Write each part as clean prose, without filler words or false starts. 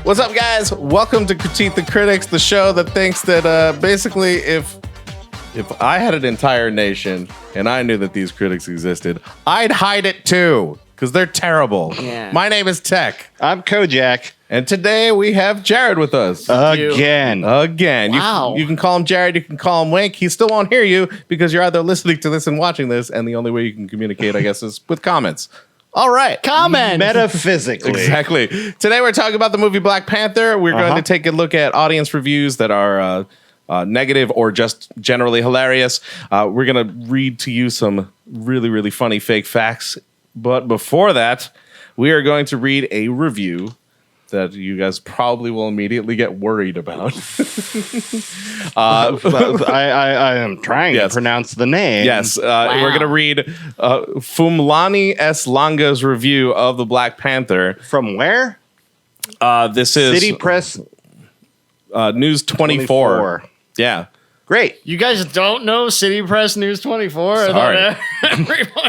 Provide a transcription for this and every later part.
What's up, guys? Welcome to Critique the Critics, the show that thinks that basically if I had an entire nation and I knew that these critics existed, I'd hide it too, because they're terrible. Yeah. My name is Tech. I'm Kojak. And today we have Jared with us. Again. Wow. You can call him Jared, you can call him Wink. He still won't hear you because you're either listening to this and watching this, and the only way you can communicate, I guess, is with comments. All right. Comment. Metaphysically. Exactly. Today we're talking about the movie Black Panther. We're going to take a look at audience reviews that are negative or just generally hilarious. We're going to read to you some really, really funny fake facts. But before that, we are going to read a review that you guys probably will immediately get worried about. I am trying to pronounce the name. Yes, we're going to read Fumlani S. Langa's review of the Black Panther. From where? This is City Press News 24. Yeah. Great. You guys don't know City Press News 24? Sorry.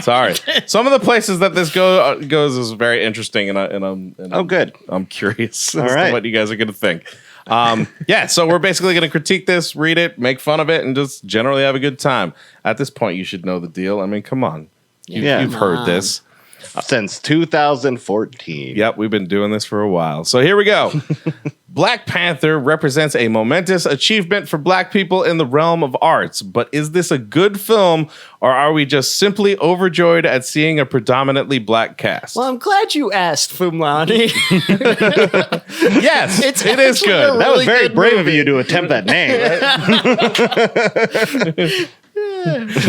Sorry. Some of the places that this goes is very interesting, and I'm good. I'm curious as right. to what you guys are going to think. So we're basically going to critique this, read it, make fun of it, and just generally have a good time. At this point, you should know the deal. I mean, come on. You've heard this. Since 2014. Yep, we've been doing this for a while. So here we go. Black Panther represents a momentous achievement for Black people in the realm of arts. But is this a good film, or are we just simply overjoyed at seeing a predominantly Black cast? Well, I'm glad you asked, Fumlani. Yes, it is good. That was very brave of you to attempt that name.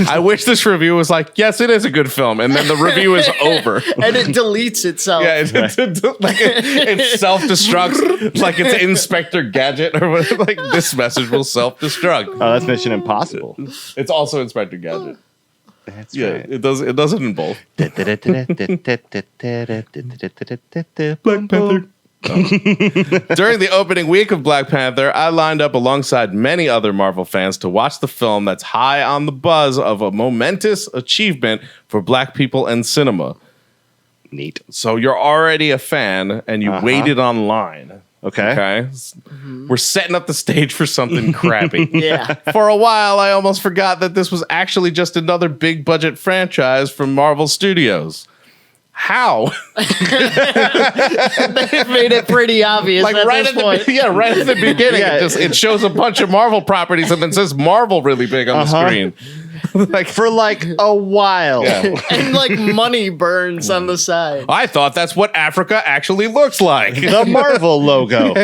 I wish this review was like, yes, it is a good film, and then the review is over. And it deletes itself. Yeah, it self-destructs, like it's Inspector Gadget, or whatever. Like, this message will self-destruct. Oh, that's Mission Impossible. It's also Inspector Gadget. That's Yeah, right. it does it in both. Black Panther. During the opening week of Black Panther, I lined up alongside many other Marvel fans to watch the film that's high on the buzz of a momentous achievement for Black people in cinema. Neat. So you're already a fan and you waited online. Okay. We're setting up the stage for something crappy. Yeah. For a while, I almost forgot that this was actually just another big budget franchise from Marvel Studios. How? They've made it pretty obvious Like at right this at point. right at the beginning, Yeah. it shows a bunch of Marvel properties and then says Marvel really big on the screen. For a while. Yeah. And like money burns on the side. I thought that's what Africa actually looks like. The Marvel logo.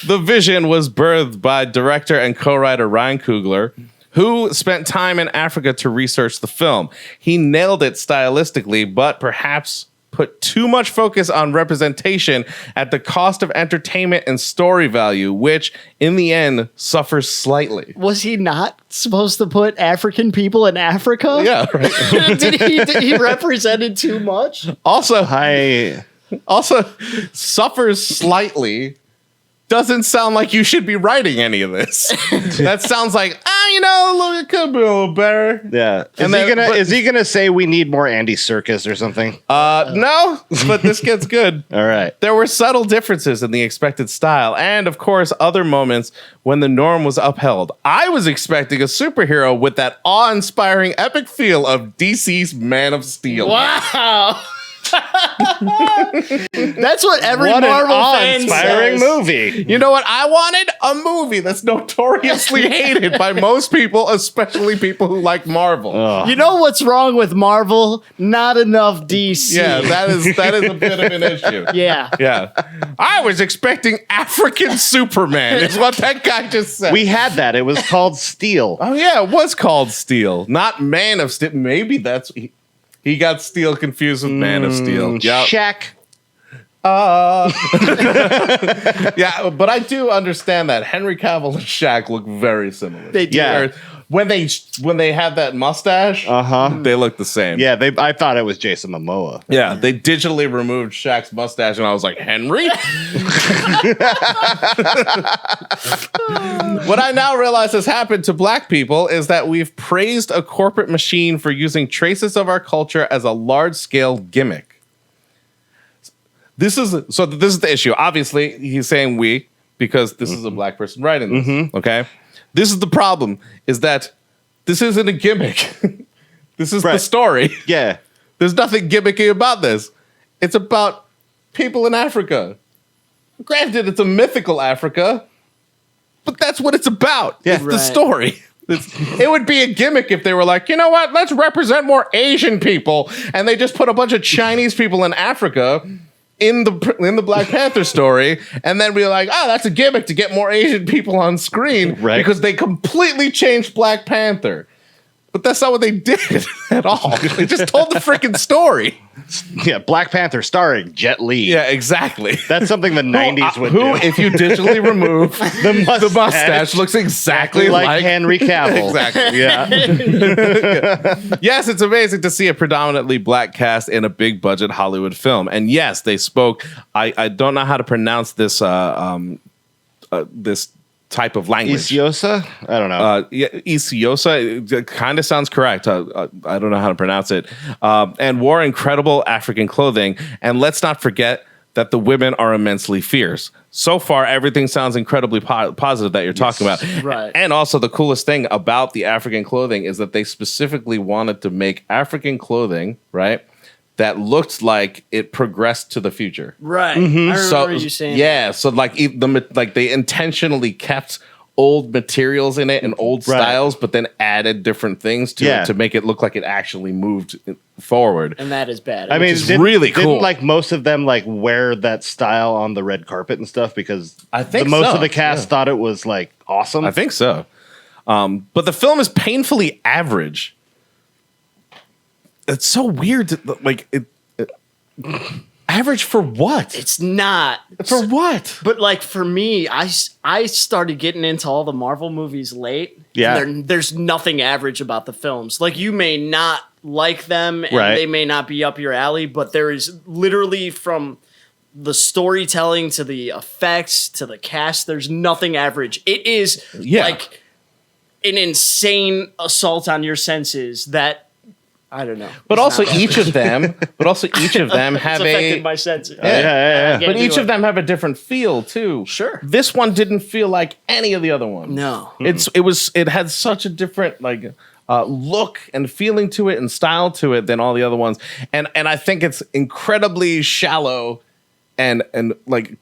The vision was birthed by director and co-writer Ryan Coogler, who spent time in Africa to research the film. He nailed it stylistically, but perhaps put too much focus on representation at the cost of entertainment and story value, which, in the end, suffers slightly. Was he not supposed to put African people in Africa? Yeah, right. Did he represented too much? Also, I suffers slightly doesn't sound like you should be writing any of this. That sounds like, look, it could be a little better. Yeah. Is he gonna say we need more Andy Serkis or something? No, but this gets good. All right. There were subtle differences in the expected style, and of course, other moments when the norm was upheld. I was expecting a superhero with that awe-inspiring epic feel of DC's Man of Steel. Wow. That's what every Marvel fan inspiring says. movie. You know what? I wanted a movie that's notoriously hated by most people, especially people who like Marvel. You know what's wrong with Marvel? Not enough DC. Yeah, that is a bit of an issue. Yeah. Yeah. I was expecting African Superman, is what that guy just said. We had that. It was called Steel. Oh, yeah, it was called Steel, not Man of Steel. Maybe that's... He got Steel confused with Man of Steel. Yep. Shaq. Yeah, but I do understand that Henry Cavill and Shaq look very similar. They do. Yeah. When they have that mustache, they look the same. Yeah, I thought it was Jason Momoa. Yeah, they digitally removed Shaq's mustache, and I was like, Henry? What I now realize has happened to Black people is that we've praised a corporate machine for using traces of our culture as a large-scale gimmick. This is the issue. Obviously, he's saying we because this is a black person writing this. Okay, this is the problem: is that this isn't a gimmick. This is the story. Yeah, there's nothing gimmicky about this. It's about people in Africa. Granted, it's a mythical Africa, but that's what it's about. Yeah. It's the story. It would be a gimmick if they were like, you know what, let's represent more Asian people, and they just put a bunch of Chinese people in Africa in the Black Panther story, and then we're like, oh, that's a gimmick to get more Asian people on screen because they completely changed Black Panther. But that's not what they did at all. They just told the freaking story. Yeah, Black Panther starring Jet Li. Yeah, exactly. That's something the 90s would do. If you digitally remove the mustache, looks exactly like Henry Cavill. Exactly. Yeah. Yes, it's amazing to see a predominantly black cast in a big budget Hollywood film. And yes, they spoke. I don't know how to pronounce this this type of language. Isiosa? I don't know. Isiosa, it kind of sounds correct. I don't know how to pronounce it. And wore incredible African clothing. And let's not forget that the women are immensely fierce. So far, everything sounds incredibly positive that you're talking about. Right. And also, the coolest thing about the African clothing is that they specifically wanted to make African clothing, right, that looked like it progressed to the future. Right. I remember you saying that. So like they intentionally kept old materials in it and old styles, but then added different things to it to make it look like it actually moved forward. And that is bad. I mean, it's really cool. Didn't like most of them like wear that style on the red carpet and stuff because I think most of the cast thought it was like awesome. I think so. But the film is painfully average. It's so weird to, like it average for what? It's not. For what? But like for me, I started getting into all the Marvel movies late. Yeah. There's nothing average about the films. Like you may not like them and they may not be up your alley, but there is literally from the storytelling to the effects to the cast, there's nothing average. It is like an insane assault on your senses that I don't know. But also each of them have affected my senses. Yeah. But each of them have a different feel too. Sure. This one didn't feel like any of the other ones. No. It had such a different like look and feeling to it and style to it than all the other ones. And I think it's incredibly shallow and like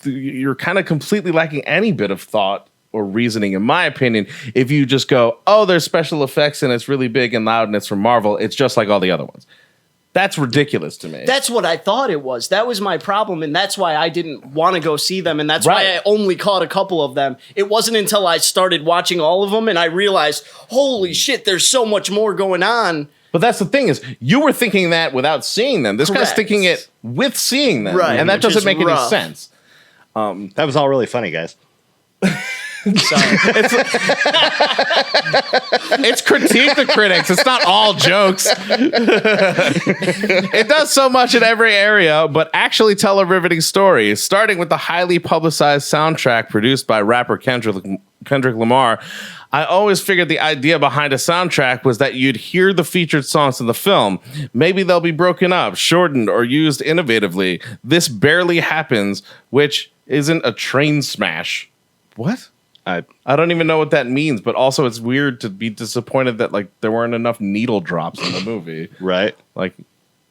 you're kind of completely lacking any bit of thought or reasoning, in my opinion, if you just go, oh, there's special effects and it's really big and loud and it's from Marvel, it's just like all the other ones. That's ridiculous to me. That's what I thought it was. That was my problem, and that's why I didn't want to go see them, and that's why I only caught a couple of them. It wasn't until I started watching all of them and I realized, holy shit, there's so much more going on. But that's the thing is, you were thinking that without seeing them. This guy's thinking it with seeing them. Right. And that doesn't make any sense. That was all really funny, guys. Sorry. It's critique the critics. It's not all jokes. It does so much in every area, but actually tell a riveting story, starting with the highly publicized soundtrack produced by rapper Kendrick Lamar. I always figured the idea behind a soundtrack was that you'd hear the featured songs in the film. Maybe they'll be broken up, shortened, or used innovatively. This barely happens, which isn't a train smash. What? I don't even know what that means, but also it's weird to be disappointed that like there weren't enough needle drops in the movie. Right. Like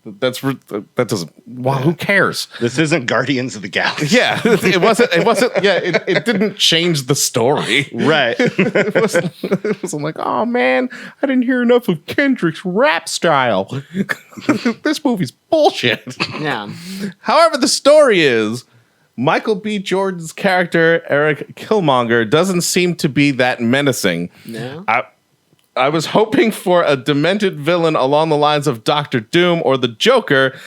that doesn't. Wow, who cares? This isn't Guardians of the Galaxy. Yeah, it wasn't. Yeah, it didn't change the story. Right. It wasn't like, oh man, I didn't hear enough of Kendrick's rap style. This movie's bullshit. Yeah. However, the story is, Michael B. Jordan's character, Eric Killmonger, doesn't seem to be that menacing. No. I was hoping for a demented villain along the lines of Dr. Doom or the Joker,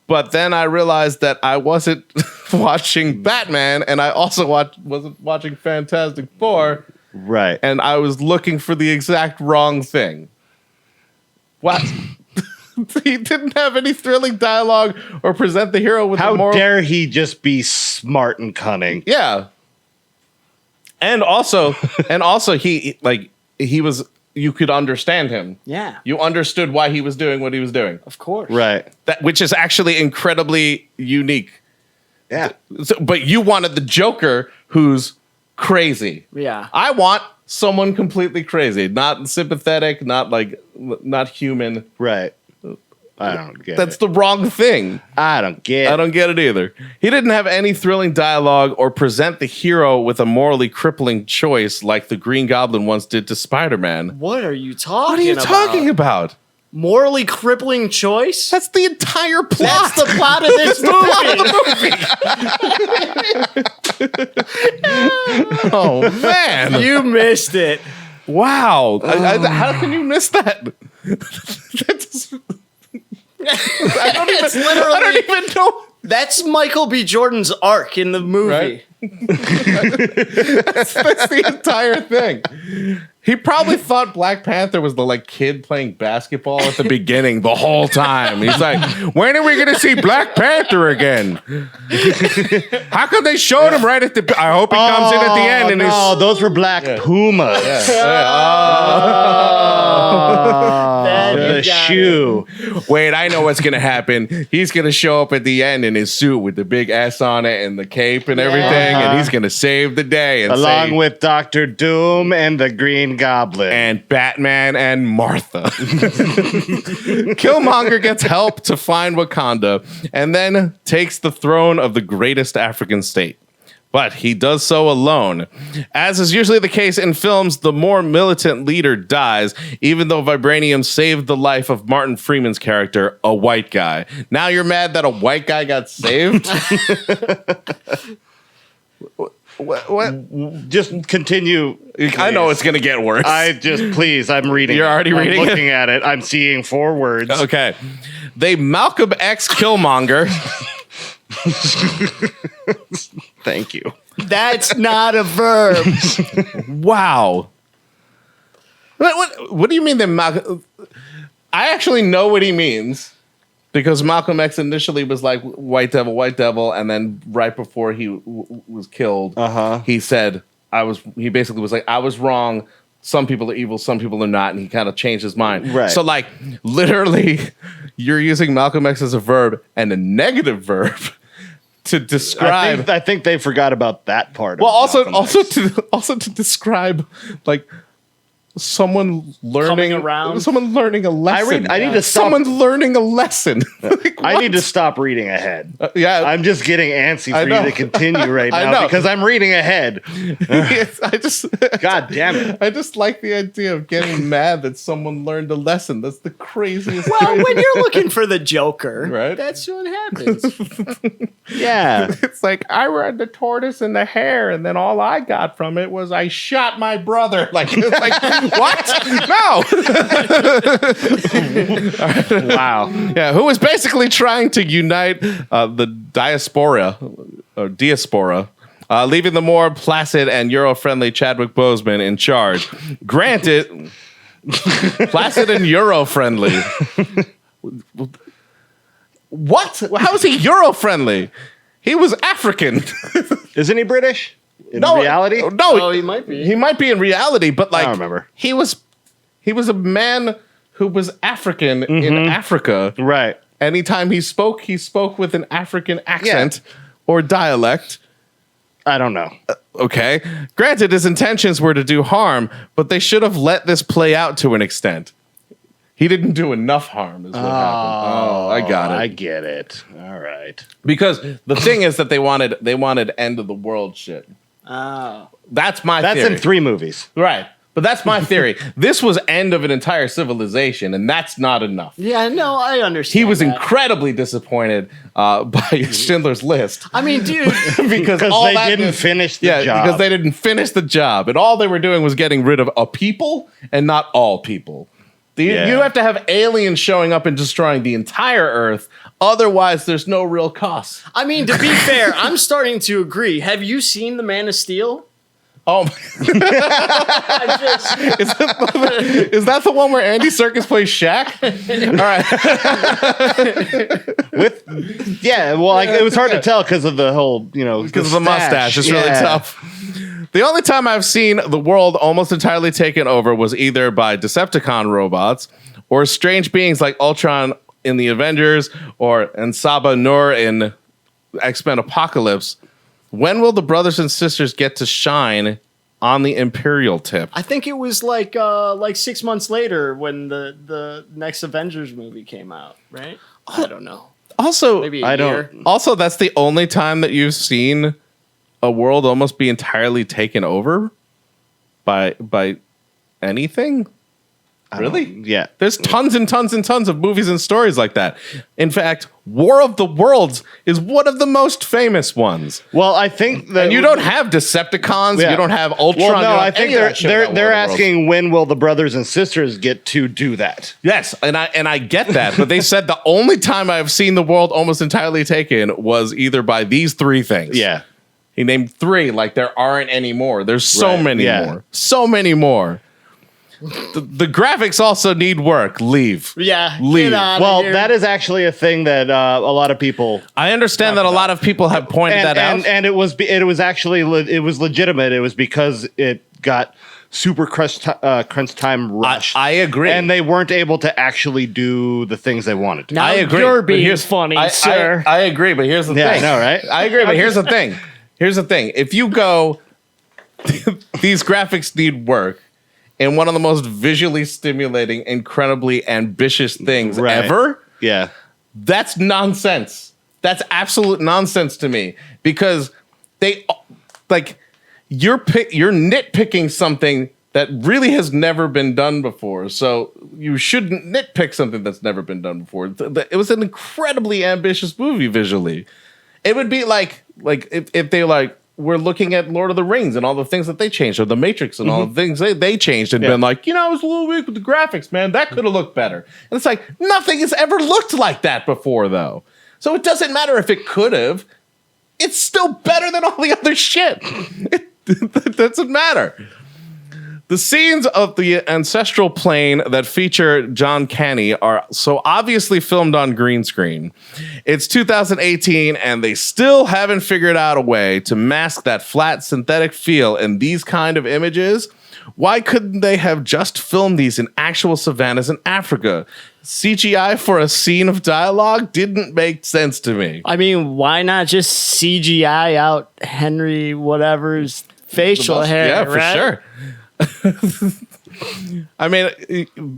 but then I realized that I wasn't watching Batman, and I also wasn't watching Fantastic Four. Right. And I was looking for the exact wrong thing. What? He didn't have any thrilling dialogue or present the hero with How a moral... dare he just be smart and cunning? Yeah. And also he was you could understand him. Yeah. You understood why he was doing what he was doing. Of course. Right. Which is actually incredibly unique. Yeah. But you wanted the Joker who's crazy. Yeah. I want someone completely crazy, not sympathetic, not human. Right. I don't get That's it. the wrong thing. I don't get I don't get it either. He didn't have any thrilling dialogue or present the hero with a morally crippling choice like the Green Goblin once did to Spider-Man. What are you talking What are you about? talking about? Morally crippling choice? That's the entire plot. That's the plot of this movie. Oh, man. You missed it. Wow. How can you miss that? That's, I don't even know. That's Michael B. Jordan's arc in the movie. Right? That's the entire thing. He probably thought Black Panther was the kid playing basketball at the beginning the whole time. He's like, when are we going to see Black Panther again? How come they showed him right at the... I hope he comes in at the end. And no, those were Black Pumas. The shoe. Wait, I know what's going to happen. He's going to show up at the end in his suit with the big S on it and the cape and everything, and he's going to save the day. And along with Dr. Doom and the Green Goblin. And Batman and Martha. Killmonger gets help to find Wakanda and then takes the throne of the greatest African state. But he does so alone. As is usually the case in films, the more militant leader dies, even though Vibranium saved the life of Martin Freeman's character, a white guy. Now you're mad that a white guy got saved? What? Just continue. Please. I know it's going to get worse. Please, I'm reading. You're already reading it? Looking at it. I'm seeing 4 words. Okay. They Malcolm X Killmonger. Thank you. That's not a verb. Wow. What do you mean that Malcolm... I actually know what he means. Because Malcolm X initially was like white devil, and then right before he was killed, he said, he basically was like, I was wrong. Some people are evil, some people are not, and he kind of changed his mind. Right. So literally, you're using Malcolm X as a verb and a negative verb to describe. I think they forgot about that part. Well, also to describe someone learning a lesson. I need to stop. Someone learning a lesson. I need to stop reading ahead. Yeah, I'm just getting antsy for you to continue right now because I'm reading ahead. God damn it! I just like the idea of getting mad that someone learned a lesson. That's the craziest. Well, when you're looking for the Joker, right? That's what happens. Yeah, it's like I read the tortoise and the hare, and then all I got from it was I shot my brother. What? No. Wow. Yeah, who was basically trying to unite the diaspora, leaving the more placid and Euro-friendly Chadwick Boseman in charge. Granted, placid and Euro-friendly. What? How is he Euro-friendly? He was African. Isn't he British? In No, reality? No, he might be. He might be in reality, but I don't remember. He was a man who was African in Africa. Right. Anytime he spoke with an African accent or dialect. I don't know. Okay. Granted, his intentions were to do harm, but they should have let this play out to an extent. He didn't do enough harm, is what happened. Oh, I got it. I get it. All right. Because the thing is that they wanted end of the world shit. Oh. That's my theory. theory. That's in 3 movies. Right. But that's my theory. This was end of an entire civilization, and that's not enough. Yeah, no, I understand. He was that. incredibly disappointed by Schindler's List. I mean, dude. because they didn't finish the job. Because they didn't finish the job. And all they were doing was getting rid of a people and not all people. You have to have aliens showing up and destroying the entire Earth. Otherwise, there's no real cost. I mean, to be fair, I'm starting to agree. Have you seen The Man of Steel? Oh, is that the one where Andy Serkis plays Shaq? All right. Well, it was hard to tell because of the whole, because of the mustache. It's really tough. The only time I've seen the world almost entirely taken over was either by Decepticon robots or strange beings like Ultron in the Avengers or Nsaba Nur in X-Men Apocalypse. When will the brothers and sisters get to shine on the Imperial tip? I think it was like 6 months later when the next Avengers movie came out, right? I don't know. Also, Maybe a year. Also, that's the only time that you've seen a world almost be entirely taken over by anything. Really? Yeah. There's tons and tons and tons of movies and stories like that. In fact, War of the Worlds is one of the most famous ones. Well, I think that And you don't have Decepticons. Yeah. You don't have Ultron. Well, no, you don't I have think any of that shit about War they're of the Worlds. asking when will the brothers and sisters get to do that? Yes, and I get that, but they said the only time I've seen the world almost entirely taken was either by these three things. Yeah. He named three, like there aren't any more. There's so Right, many yeah. more. So many more. The graphics also need work. Leave. Yeah. Leave. Get outta Well, here. that is actually a thing that a lot of people I understand that a lot of people have pointed that out. and it was actually it was legitimate. It was because it got super crunch time rushed. I agree. and they weren't able to actually do the things they wanted to. Now I agree. You're but being here's- funny, I sir. I agree, but here's the Yeah, thing. I know, right? I agree, but here's the thing. Here's the thing. If you go, these graphics need work. And one of the most visually stimulating, incredibly ambitious things Right. ever. Yeah. That's nonsense. That's absolute nonsense to me because they like you're nitpicking something that really has never been done before. So you shouldn't nitpick something that's never been done before. It was an incredibly ambitious movie visually. It would be like if they we're looking at Lord of the Rings and all the things that they changed, or The Matrix and all the things they changed, and been like, I was a little weak with the graphics, man. That could have looked better. And it's like, nothing has ever looked like that before, though. So it doesn't matter if it could have. It's still better than all the other shit. It doesn't matter. The scenes of the ancestral plane that feature John Canny are so obviously filmed on green screen. It's 2018 and they still haven't figured out a way to mask that flat synthetic feel in these kind of images. Why couldn't they have just filmed these in actual savannas in Africa? CGI for a scene of dialogue didn't make sense to me. I mean, why not just CGI out Henry whatever's facial hair? Yeah, for right? sure. I mean,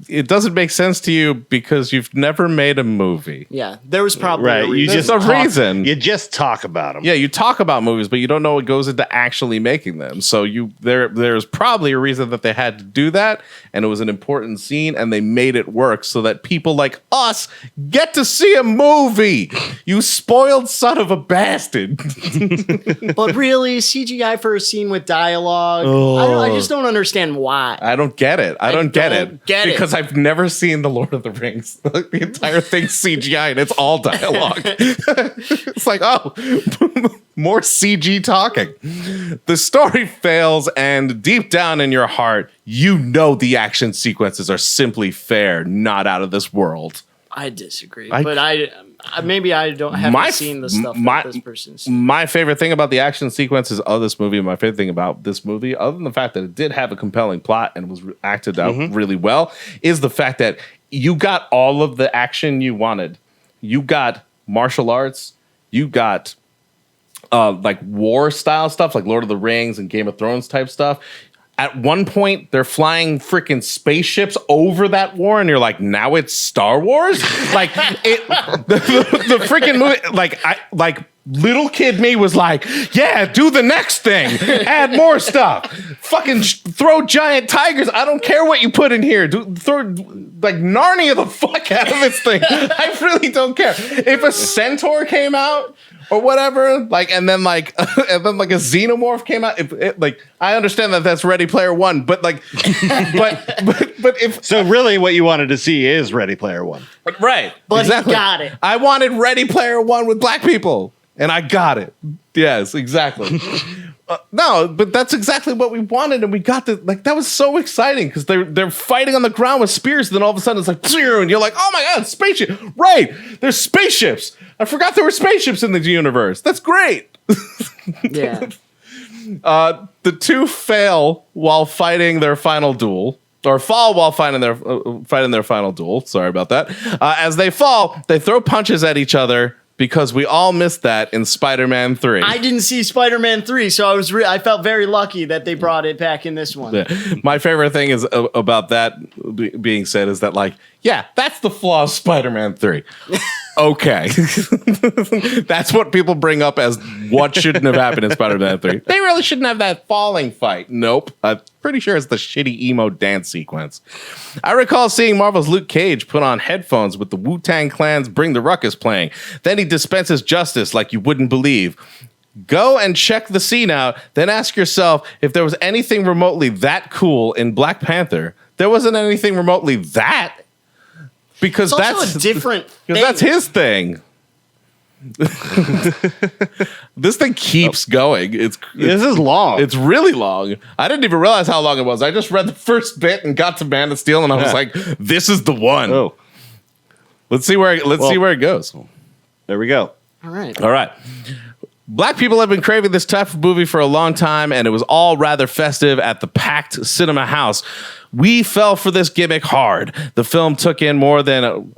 it doesn't make sense to you because you've never made a movie. Yeah, there was probably Right. a You reason. just There's a talk- reason. You just talk about them. Yeah, you talk about movies, but you don't know what goes into actually making them. So there's probably a reason that they had to do that, and it was an important scene, and they made it work so that people like us get to see a movie. You spoiled son of a bastard. But really, CGI for a scene with dialogue, I just don't understand why. I don't get it. I don't get don't it. get it. Because I've never seen The Lord of the Rings. The entire thing's CGI and it's all dialogue. It's like, oh, more CG talking. The story fails, and deep down in your heart, you know the action sequences are simply fair, not out of this world. I disagree, I- but maybe I haven't seen the stuff that this person's seen. My favorite thing about the action sequences of this movie, my favorite thing about this movie, other than the fact that it did have a compelling plot and was acted out really well, is the fact that you got all of the action you wanted. You got martial arts, you got like war style stuff, like Lord of the Rings and Game of Thrones type stuff. At one point, they're flying freaking spaceships over that war, and you're like, now it's Star Wars? Like, the freaking movie, like little kid me was like, yeah, do the next thing. Add more stuff. Fucking throw giant tigers. I don't care what you put in here. Throw, like, Narnia the fuck out of this thing. I really don't care. If a centaur came out, or whatever, like, and then like a xenomorph came out. Like, I understand that that's Ready Player One, but like, but if So really, what you wanted to see is Ready Player One. right, But exactly. he got it. I wanted Ready Player One with black people, and I got it. Yes, exactly. No, but that's exactly what we wanted, and we got the like. That was so exciting because they're fighting on the ground with spears, and then all of a sudden it's like, and you're like, oh my god, spaceship! Right, there's spaceships. I forgot there were spaceships in the universe. That's great. Yeah. The two fail while fighting their final duel. Or fall while fighting their final duel. Sorry about that. As they fall, they throw punches at each other because we all missed that in Spider-Man 3. I didn't see Spider-Man 3, so I felt very lucky that they brought it back in this one. Yeah. My favorite thing is about that being said is that, like, yeah, that's the flaw of Spider-Man 3. Okay. That's what people bring up as what shouldn't have happened in Spider-Man 3. They really shouldn't have that falling fight. Nope. I'm pretty sure it's the shitty emo dance sequence. I recall seeing Marvel's Luke Cage put on headphones with the Wu-Tang Clan's Bring the Ruckus playing. Then he dispenses justice like you wouldn't believe. Go and check the scene out, then ask yourself if there was anything remotely that cool in Black Panther. There wasn't anything remotely that. Because it's that's also a different thing. Because that's his thing. This thing keeps going. This is long. It's really long. I didn't even realize how long it was. I just read the first bit and got to Man of Steel, and I was like, "This is the one." Oh, let's see where it goes. There we go. All right. All right. Black people have been craving this type of movie for a long time, and it was all rather festive at the packed cinema house. We fell for this gimmick hard. The film took in more than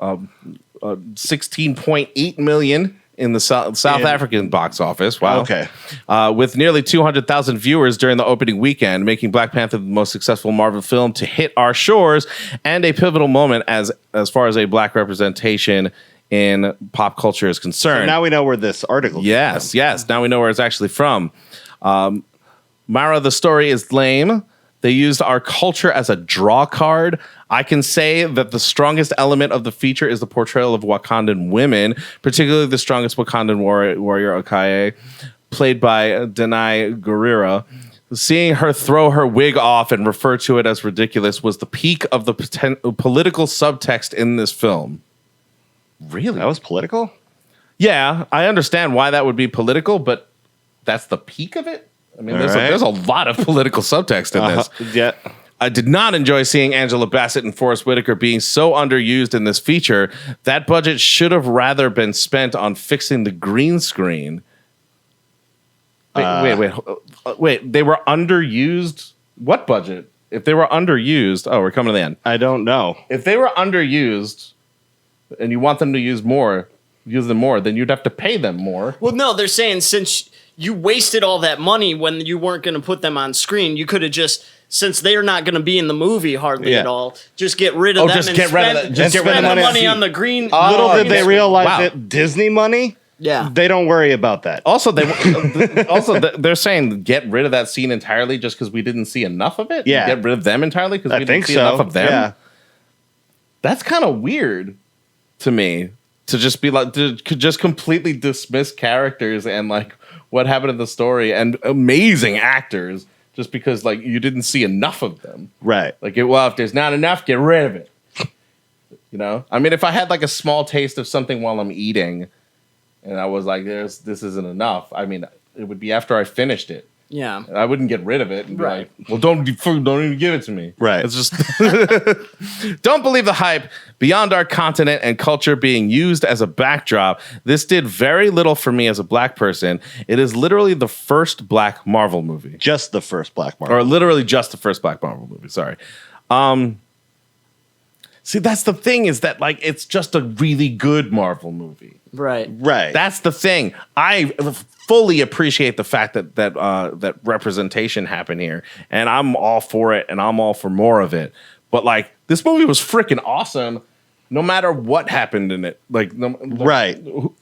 16.8 million in the South African box office. Wow. Okay. With nearly 200,000 viewers during the opening weekend, making Black Panther the most successful Marvel film to hit our shores and a pivotal moment as far as a black representation in pop culture is concerned. So now we know where this article is Yes. Now we know where it's actually from. Mara, the story is lame. They used our culture as a draw card. I can say that the strongest element of the feature is the portrayal of Wakandan women, particularly the strongest Wakandan warrior Okoye, played by Danai Gurira. Seeing her throw her wig off and refer to it as ridiculous was the peak of the political subtext in this film. Really? That was political? Yeah, I understand why that would be political, but that's the peak of it? I mean, there's a lot of political subtext in this. Yeah. I did not enjoy seeing Angela Bassett and Forrest Whitaker being so underused in this feature. That budget should have rather been spent on fixing the green screen. Wait. They were underused? What budget? If they were underused... Oh, we're coming to the end. I don't know. If they were underused and you want them to use them more, then you'd have to pay them more. Well, no, they're saying since you wasted all that money when you weren't going to put them on screen, you could have just, since they're not going to be in the movie hardly at all, just get rid of them and spend the money on the green. Little did they realize that Disney money, they don't worry about that. Also, they're saying get rid of that scene entirely just because we didn't see enough of it? Yeah. Get rid of them entirely because we didn't see enough of them? Yeah. That's kind of weird to me. To just be like, to just completely dismiss characters and like what happened in the story and amazing actors just because like you didn't see enough of them. Right. Like, if there's not enough, get rid of it. You know? I mean, if I had like a small taste of something while I'm eating and I was like, this isn't enough, I mean, it would be after I finished it. Yeah. I wouldn't get rid of it and be like, well, don't even give it to me. Right. It's just don't believe the hype. Beyond our continent and culture being used as a backdrop, this did very little for me as a black person. It is literally the first black Marvel movie. Just the first black Marvel. Or literally just the first black Marvel movie. Sorry. See, that's the thing is that like it's just a really good Marvel movie. Right. That's the thing. I fully appreciate the fact that representation happened here, and I'm all for it, and I'm all for more of it. But like, this movie was freaking awesome, no matter what happened in it. Like,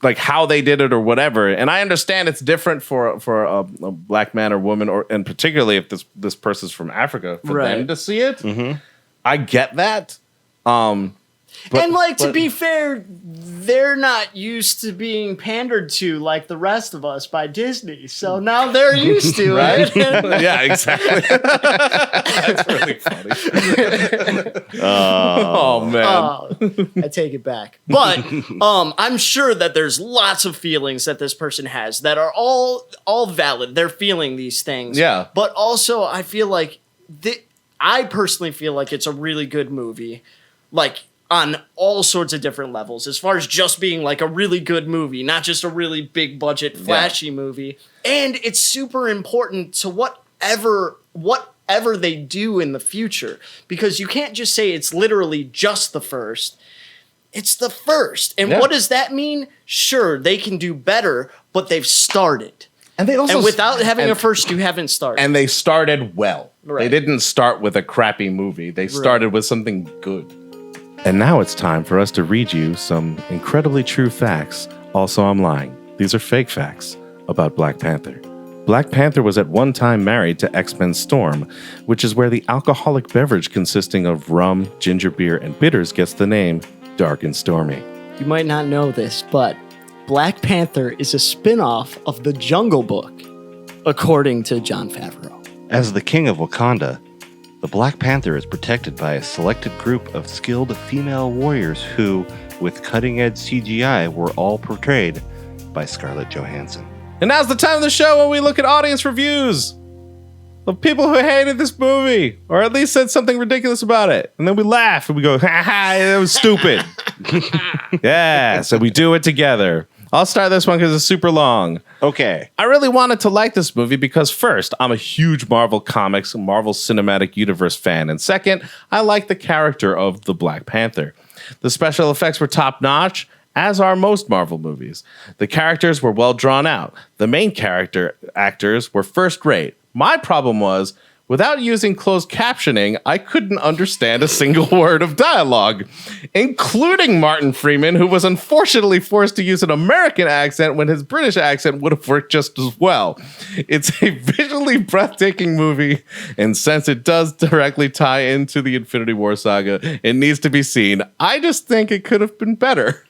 like how they did it or whatever. And I understand it's different for a black man or woman, and particularly if this person's from Africa, for them to see it. Mm-hmm. I get that. To be fair, they're not used to being pandered to like the rest of us by Disney. So now they're used to it. Yeah, exactly. That's really funny. Oh, man. I take it back. But I'm sure that there's lots of feelings that this person has that are all valid. They're feeling these things. Yeah. But also, I feel like I personally feel like it's a really good movie. Like, on all sorts of different levels, as far as just being like a really good movie, not just a really big budget, flashy movie. And it's super important to whatever they do in the future, because you can't just say it's literally just the first. It's the first. And what does that mean? Sure, they can do better, but they've started. And without having a first, you haven't started. And they started well. Right. They didn't start with a crappy movie. They started with something good. And now it's time for us to read you some incredibly true facts. Also, I'm lying. These are fake facts about Black Panther. Black Panther was at one time married to X-Men Storm, which is where the alcoholic beverage consisting of rum, ginger beer, and bitters gets the name Dark and Stormy. You might not know this, but Black Panther is a spin-off of The Jungle Book, according to Jon Favreau. As the king of Wakanda, the Black Panther is protected by a selected group of skilled female warriors who, with cutting-edge CGI, were all portrayed by Scarlett Johansson. And now's the time of the show when we look at audience reviews of people who hated this movie, or at least said something ridiculous about it. And then we laugh and we go, ha ha, that was stupid. Yeah, so we do it together. I'll start this one because it's super long. Okay. I really wanted to like this movie because first, I'm a huge Marvel Comics, Marvel Cinematic Universe fan. And second, I like the character of the Black Panther. The special effects were top-notch, as are most Marvel movies. The characters were well drawn out. The main actors were first rate. My problem was, without using closed captioning, I couldn't understand a single word of dialogue, including Martin Freeman, who was unfortunately forced to use an American accent when his British accent would have worked just as well. It's a visually breathtaking movie, and since it does directly tie into the Infinity War saga, it needs to be seen. I just think it could have been better.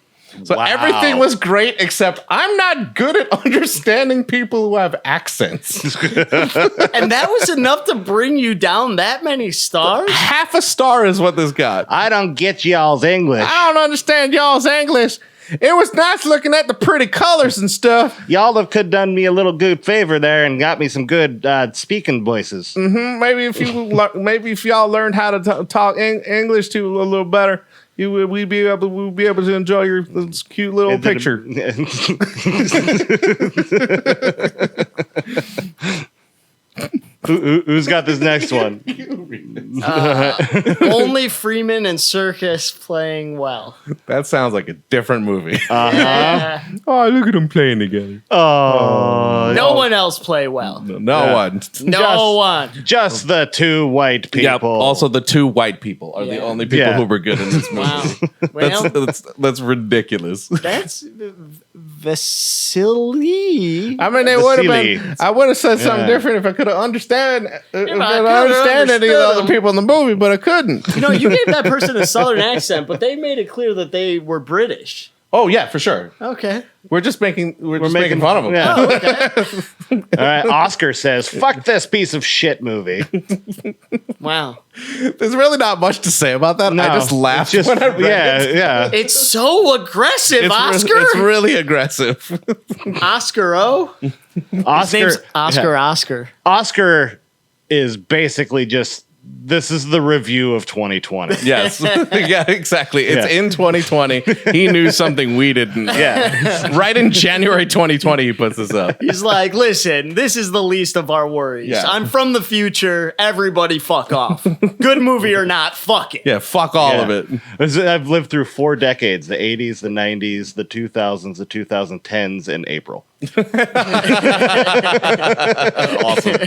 So everything was great, except I'm not good at understanding people who have accents. And that was enough to bring you down that many stars? Half a star is what this got. I don't get y'all's English. I don't understand y'all's English. It was nice looking at the pretty colors and stuff. Y'all have could done me a little good favor there and got me some good speaking voices. Mm-hmm. Maybe if y'all learned how to talk English too a little better, we'd be able to enjoy your cute little picture. Who's got this next one? Only Freeman and Circus playing well. That sounds like a different movie. Yeah. Oh, look at them playing together. No one else play well. No one. No one. Just the two white people. Yep. Also, the two white people are the only people who were good in this movie. Wow. Well, that's ridiculous. that's Vasily. I mean, it would have been. I would have said something different if I could have understand any of the other people in the movie, but I couldn't. You know, you gave that person a southern accent, but they made it clear that they were British. Oh yeah, for sure. Okay. We're just making fun of them. Yeah. Oh, okay. All right. Oscar says, "Fuck this piece of shit movie." Wow. There's really not much to say about that. No, I just laughed it's just, when I read it. Yeah. It's so aggressive, Oscar. It's really aggressive. Oscar O. Oscar. His name's Oscar. Oscar is basically just. This is the review of 2020. Yes. Yeah, exactly. It's in 2020. He knew something we didn't. Yeah. Right in January 2020, he puts this up. He's like, listen, this is the least of our worries. Yeah. I'm from the future. Everybody fuck off. Good movie or not, fuck it. Yeah, fuck all of it. I've lived through 4 decades, the 80s, the 90s, the 2000s, the 2010s, and April. Awesome.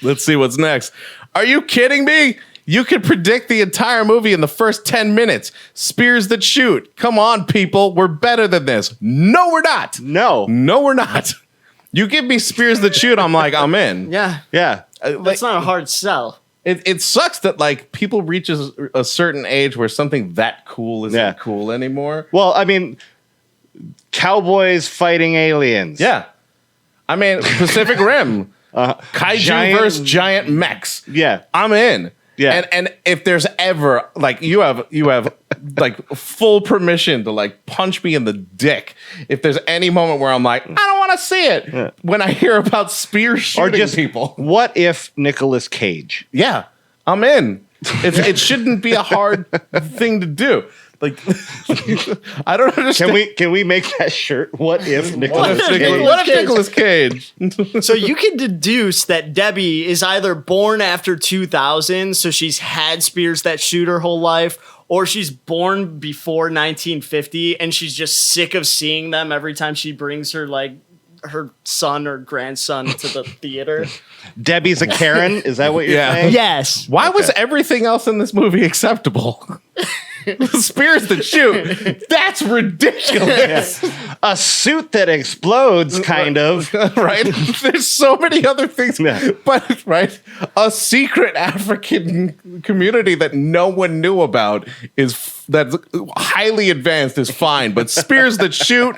Let's see what's next. Are you kidding me? You could predict the entire movie in the first 10 minutes. Spears that shoot. Come on, people. We're better than this. No, we're not. No, we're not. You give me spears that shoot, I'm like, I'm in. Yeah. Yeah. That's not a hard sell. It sucks that like people reach a certain age where something that cool isn't cool anymore. Well, I mean, cowboys fighting aliens. Yeah. I mean, Pacific Rim. Kaiju versus giant mechs. Yeah. I'm in. Yeah. And if there's ever like you have like full permission to like punch me in the dick if there's any moment where I'm like, I don't want to see it when I hear about spears shooting or just people. What if Nicolas Cage? Yeah. I'm in. It shouldn't be a hard thing to do. Like, I don't understand. Can we make that shirt? What if Nicolas Cage? What if Nicolas Cage? So you can deduce that Debbie is either born after 2000, so she's had spears that shoot her whole life, or she's born before 1950 and she's just sick of seeing them every time she brings her her son or grandson to the theater. Debbie's a Karen? Is that what you're saying? Yes. Why was everything else in this movie acceptable? Spears that shoot. That's ridiculous. Yeah. A suit that explodes, kind of. Right? There's so many other things. Yeah. But, right? A secret African community that no one knew about that's highly advanced is fine. But spears that shoot,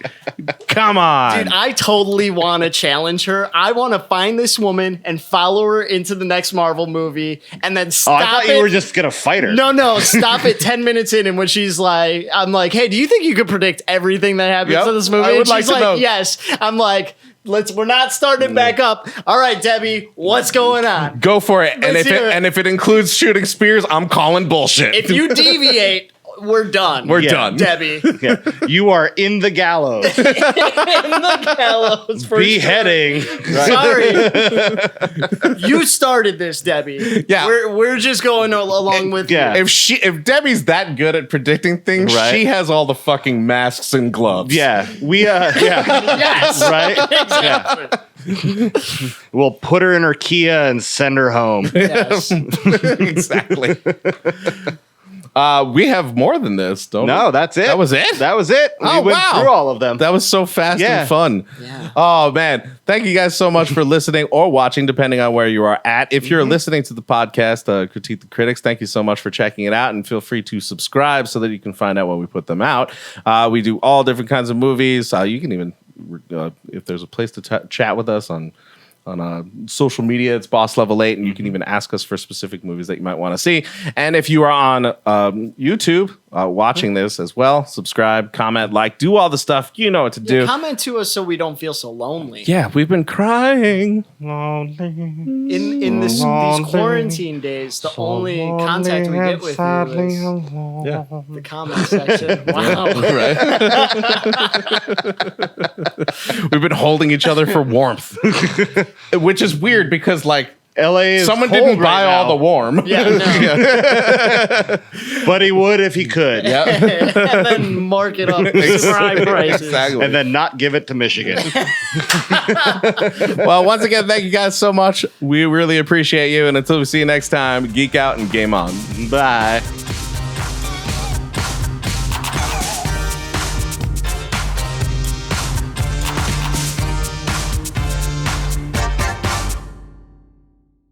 come on. Dude, I totally want to challenge her. I want to find this woman and follow her into the next Marvel movie and then stop I thought you were just going to fight her. No, stop it 10 minutes in, and when she's like, I'm like, hey, do you think you could predict everything that happens in this movie? I would and she's like to know. Yes. I'm like, we're not starting it back up. All right, Debbie, what's going on? Go for it. Let's hear it. And if it includes shooting spears, I'm calling bullshit. If you deviate, we're done. We're done. Debbie. Yeah. You are in the gallows. In the gallows for Beheading. Sure. Sorry. You started this, Debbie. Yeah. We're just going along with you. If Debbie's that good at predicting things, Right. she has all the fucking masks and gloves. Yeah. Yes. Right? Exactly. Yeah. We'll put her in her Kia and send her home. Yes. Exactly. We have more than this, don't we? No, that's it. That was it? That was it. Oh, we went wow. through all of them. That was so fast Yeah. and fun. Yeah. Oh, man. Thank you guys so much for listening or watching, depending on where you are at. If you're listening to the podcast, Critique the Critics, thank you so much for checking it out. And feel free to subscribe so that you can find out when we put them out. We do all different kinds of movies. You can even, if there's a place to chat with us on social media, it's Boss Level 8, and you can even ask us for specific movies that you might want to see. And if you are on YouTube watching this as well, subscribe, comment, like, do all the stuff. You know what to do. Comment to us so we don't feel so lonely. Yeah, we've been crying. In these quarantine days, the only contact we get with you is the comment section. Wow. Right? We've been holding each other for warmth, which is weird because, like, LA is someone cold didn't buy right all now. the warm. Yeah, no. But he would if he could. Yep. And then mark it up. Super high prices. Exactly. And then not give it to Michigan. Well, once again, thank you guys so much. We really appreciate you. And until we see you next time, geek out and game on. Bye.